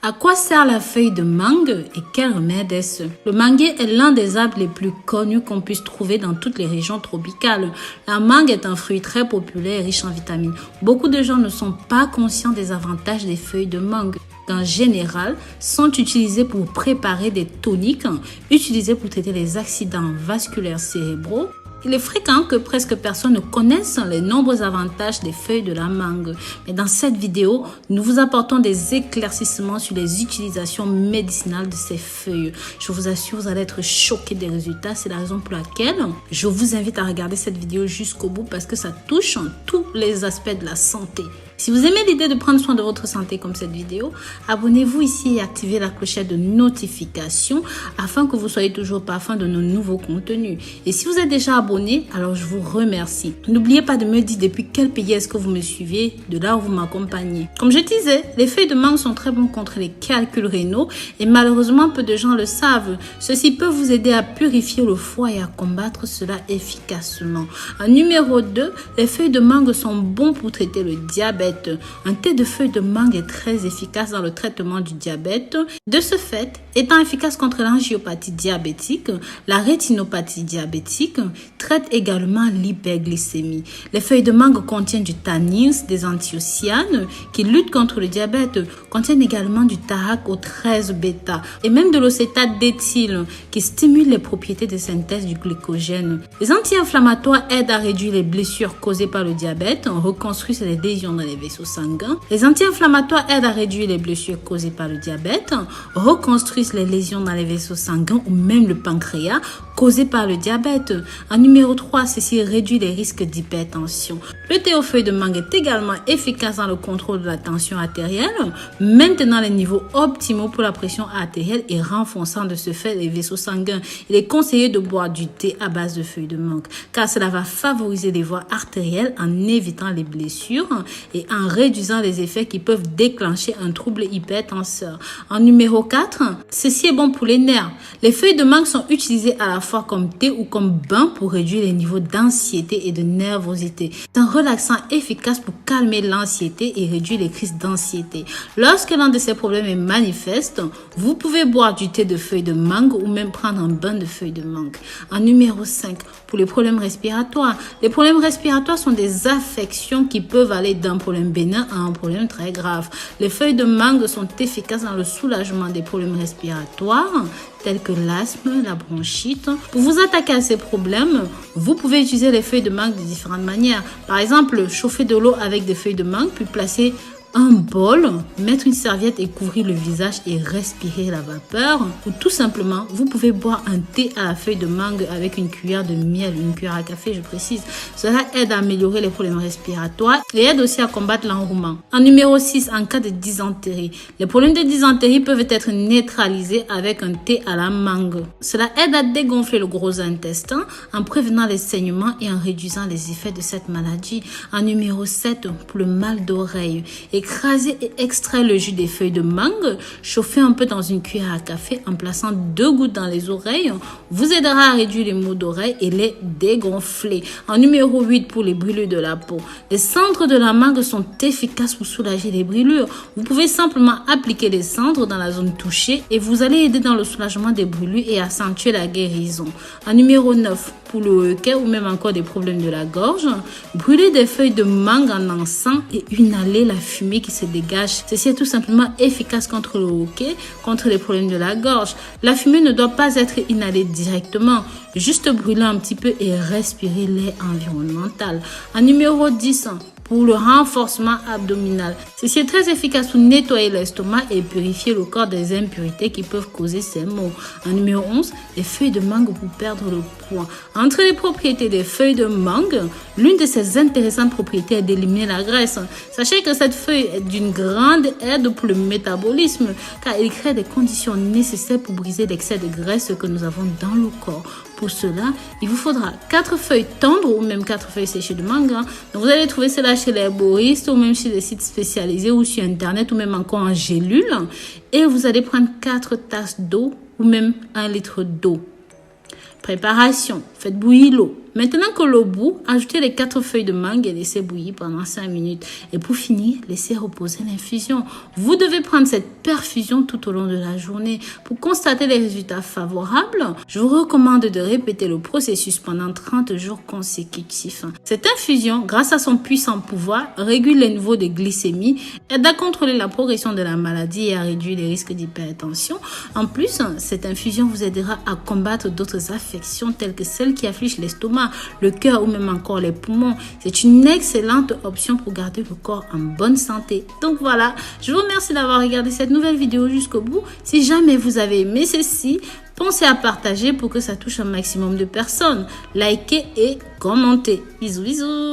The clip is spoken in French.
À quoi sert la feuille de mangue et quel remède est-ce? Le manguier est l'un des arbres les plus connus qu'on puisse trouver dans toutes les régions tropicales. La mangue est un fruit très populaire et riche en vitamines. Beaucoup de gens ne sont pas conscients des avantages des feuilles de mangue. En général, sont utilisées pour préparer des toniques, utilisées pour traiter les accidents vasculaires cérébraux. Il est fréquent que presque personne ne connaisse les nombreux avantages des feuilles de la mangue. Mais dans cette vidéo, nous vous apportons des éclaircissements sur les utilisations médicinales de ces feuilles. Je vous assure, vous allez être choqués des résultats. C'est la raison pour laquelle je vous invite à regarder cette vidéo jusqu'au bout parce que ça touche tous les aspects de la santé. Si vous aimez l'idée de prendre soin de votre santé comme cette vidéo, abonnez-vous ici et activez la clochette de notification afin que vous soyez toujours parfum de nos nouveaux contenus. Et si vous êtes déjà abonné, alors je vous remercie. N'oubliez pas de me dire depuis quel pays est-ce que vous me suivez, de là où vous m'accompagnez. Comme je disais, les feuilles de mangue sont très bonnes contre les calculs rénaux et malheureusement peu de gens le savent. Ceci peut vous aider à purifier le foie et à combattre cela efficacement. En numéro 2, les feuilles de mangue sont bons pour traiter le diabète. Un thé de feuilles de mangue est très efficace dans le traitement du diabète. De ce fait, étant efficace contre l'angiopathie diabétique, la rétinopathie diabétique, traite également l'hyperglycémie. Les feuilles de mangue contiennent du tannins, des anthocyanes qui luttent contre le diabète, contiennent également du tarac au 13 bêta et même de l'océtate d'éthyle qui stimule les propriétés de synthèse du glycogène. Les anti-inflammatoires aident à réduire les blessures causées par le diabète, reconstruisent les lésions dans les vaisseaux sanguins. Les anti-inflammatoires aident à réduire les blessures causées par le diabète, reconstruisent les lésions dans les vaisseaux sanguins ou même le pancréas causé par le diabète. En numéro 3, ceci réduit les risques d'hypertension. Le thé aux feuilles de mangue est également efficace dans le contrôle de la tension artérielle, maintenant les niveaux optimaux pour la pression artérielle et renforçant de ce fait les vaisseaux sanguins. Il est conseillé de boire du thé à base de feuilles de mangue car cela va favoriser les voies artérielles en évitant les blessures et en réduisant les effets qui peuvent déclencher un trouble hypertenseur. En numéro 4, ceci est bon pour les nerfs. Les feuilles de mangue sont utilisées à la fois comme thé ou comme bain pour réduire les niveaux d'anxiété et de nervosité. C'est un relaxant efficace pour calmer l'anxiété et réduire les crises d'anxiété. Lorsque l'un de ces problèmes est manifeste, vous pouvez boire du thé de feuilles de mangue ou même prendre un bain de feuilles de mangue. En numéro 5, pour les problèmes respiratoires. Les problèmes respiratoires sont des affections qui peuvent aller d'un problème bénin à un problème très grave. Les feuilles de mangue sont efficaces dans le soulagement des problèmes respiratoires tels que l'asthme, la bronchite. Pour vous attaquer à ces problèmes, vous pouvez utiliser les feuilles de mangue de différentes manières. Par exemple, chauffer de l'eau avec des feuilles de mangue, puis placer un bol, mettre une serviette et couvrir le visage et respirer la vapeur. Ou tout simplement, vous pouvez boire un thé à la feuille de mangue avec une cuillère de miel, une cuillère à café, je précise. Cela aide à améliorer les problèmes respiratoires et aide aussi à combattre l'enrouement. En numéro 6, en cas de dysentérie. Les problèmes de dysentérie peuvent être neutralisés avec un thé à la mangue. Cela aide à dégonfler le gros intestin en prévenant les saignements et en réduisant les effets de cette maladie. En numéro 7, pour le mal d'oreille. Écraser et extraire le jus des feuilles de mangue, chauffer un peu dans une cuillère à café en plaçant 2 gouttes dans les oreilles, vous aidera à réduire les maux d'oreille et les dégonfler. En numéro 8, pour les brûlures de la peau. Les cendres de la mangue sont efficaces pour soulager les brûlures. Vous pouvez simplement appliquer les cendres dans la zone touchée et vous allez aider dans le soulagement des brûlures et accentuer la guérison. En numéro 9, pour le hoquet ou même encore des problèmes de la gorge, brûler des feuilles de mangue en encens et inhaler la fumée qui se dégage. Ceci est tout simplement efficace contre le hoquet, contre les problèmes de la gorge. La fumée ne doit pas être inhalée directement, juste brûler un petit peu et respirer l'air environnemental. En numéro 10, pour le renforcement abdominal. Ceci est très efficace pour nettoyer l'estomac et purifier le corps des impuretés qui peuvent causer ces maux. En numéro 11, les feuilles de mangue pour perdre le poids. Entre les propriétés des feuilles de mangue, l'une de ces intéressantes propriétés est d'éliminer la graisse. Sachez que cette feuille est d'une grande aide pour le métabolisme car elle crée des conditions nécessaires pour briser l'excès de graisse que nous avons dans le corps. Pour cela, il vous faudra 4 feuilles tendres ou même 4 feuilles séchées de mangue. Donc vous allez trouver cela chez les herboristes ou même chez des sites spécialisés ou sur internet ou même encore en gélule. Et vous allez prendre 4 tasses d'eau ou même 1 litre d'eau. Préparation. Faites bouillir l'eau. Maintenant que l'eau bout, ajoutez les 4 feuilles de mangue et laissez bouillir pendant 5 minutes. Et pour finir, laissez reposer l'infusion. Vous devez prendre cette perfusion tout au long de la journée. Pour constater les résultats favorables, je vous recommande de répéter le processus pendant 30 jours consécutifs. Cette infusion, grâce à son puissant pouvoir, régule les niveaux de glycémie, aide à contrôler la progression de la maladie et à réduire les risques d'hypertension. En plus, cette infusion vous aidera à combattre d'autres affections telles que celles qui affligent l'estomac, le cœur ou même encore les poumons. C'est une excellente option pour garder le corps en bonne santé. Donc voilà, je vous remercie d'avoir regardé cette nouvelle vidéo jusqu'au bout. Si jamais vous avez aimé ceci, pensez à partager pour que ça touche un maximum de personnes. Likez et commentez. Bisous, bisous.